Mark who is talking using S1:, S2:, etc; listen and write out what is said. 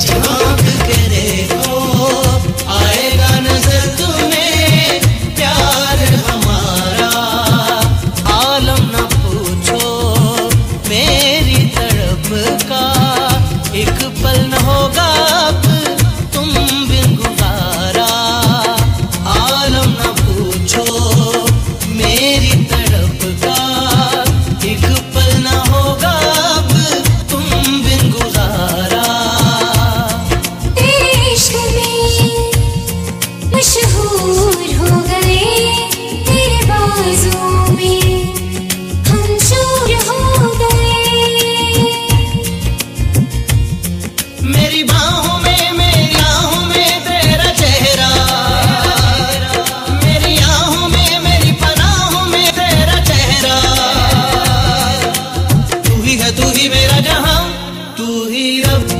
S1: झांक के देखो, आएगा नजर तुम्हें प्यार हमारा। आलम न पूछो मेरी तड़प का, एक पल न होगा अब तुम बिन गुजारा। आलम न पूछो मेरी तड़प का, एक पल न होगा अब तुम बिन गुजारा।
S2: तेरे इश्क में मशहूर हो गए, तेरे बाजू में हम चूर हो गए।
S1: मेरी बाहों में, मेरी आहों में तेरा चेहरा, मेरी आहों में, मेरी पनाहों में तेरा चेहरा। तू ही है, तू ही मेरा जहां, तू ही रब